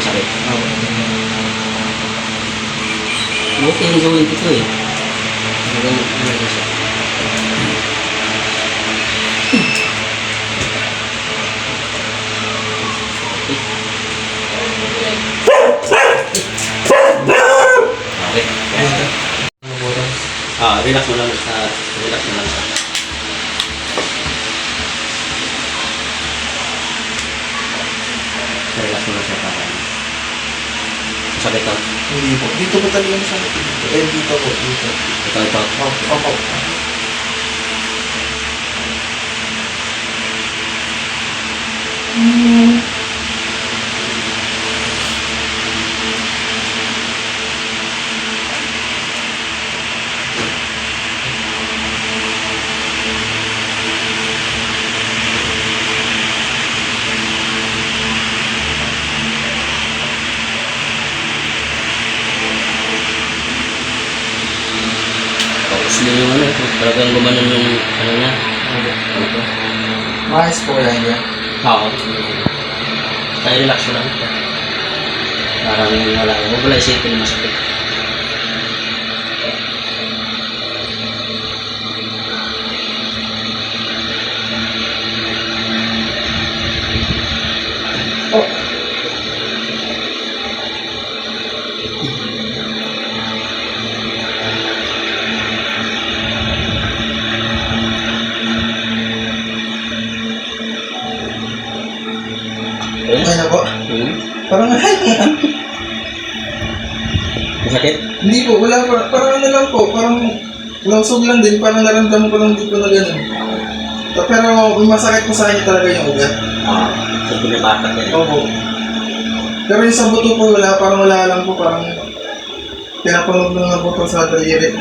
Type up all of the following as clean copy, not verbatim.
sakit. Okay yung gawin ko eh. Ano siya? Okay. Relax mo lang. Relax mo lang. Relax mo lang siya para. Sakit ka? Hindi po. Dito ko talaga yung sakit. Dito po. Dito. Ito. Opo. Tapos na yung ano, talagang gumanon yung ano niya. Ito. Maayos po yan yan. Oo. Kaya relax mo lang. Parang wala. Huwag wala isipin na masakit. Oh. Okay na po. Parang Masakit? hindi po, wala pa. Parang ano lang po, parang lausog lang din. Parang naramdaman ko lang dito na gano'n. Pero may masakit po sa kanya talaga yung ugat. Sa pinabatak yan. Opo. Pero yung sa buto po, parang wala lang po. Parang pinapunog ng buto sa daliri.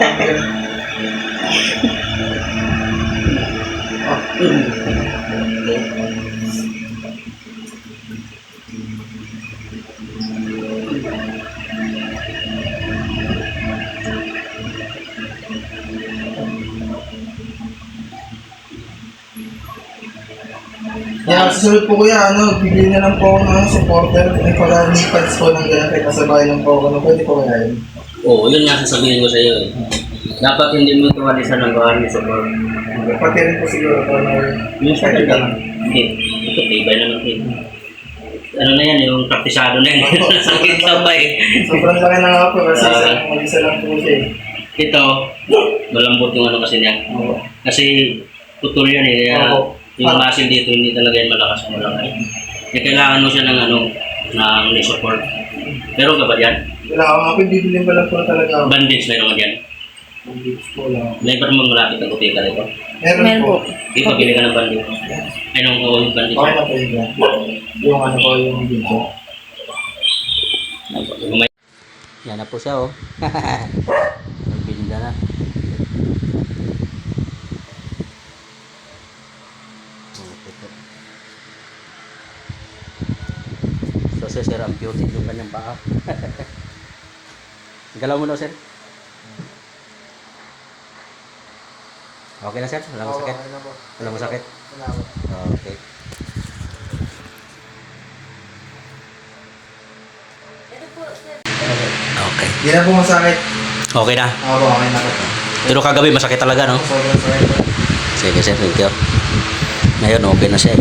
Yeah, susunod po kuya, bibili na lang po ako ng supporter. May knee pads po ng gano'n kahit kasabay lang po ako. Pwede po kaya yun? Oo, yun nga sasabihin ko sa iyo eh. Dapat hindi mo ito walisan ng bahan ni support. Pati rin po siguro po na Yung sa pwede ito, lang. ito tibay naman ito. Ano na yan, yung praktisado na yan. Sakit sabay. Sobrang laki na nga po kasi mag-isa lang po siya eh. Ito, malambot yung ano kasi niya. Kasi putol yan eh. Kaya yung muscle dito hindi talaga yan malakas ang malaki. Kaya kailangan mo siya ng ano, ng support. Meron ka ba dyan? Wala ako nga, bibilin pa lang po talaga ako. Bandage meron ka dyan? Bandage po lang. Never mong malapit ang kutika rito. Meron po. Ito, bili ka ng bandage. Ay, nung yung bandage. Okay na po yun. Yung ano po, yung video. Yan na po siya oh. Binda na. So sir, ang beauty yung kanyang paa. Galaw mo daw sir. Okay na sir? Wala mo sakit? Wala mo sakit? Wala po. Okay. Okay. Hindi na po masakit. Okay na. Ako, okay na po. Pero kagabi masakit talaga no? Sobrang sakit po. Sige sir, thank you. Ngayon okay na siya eh.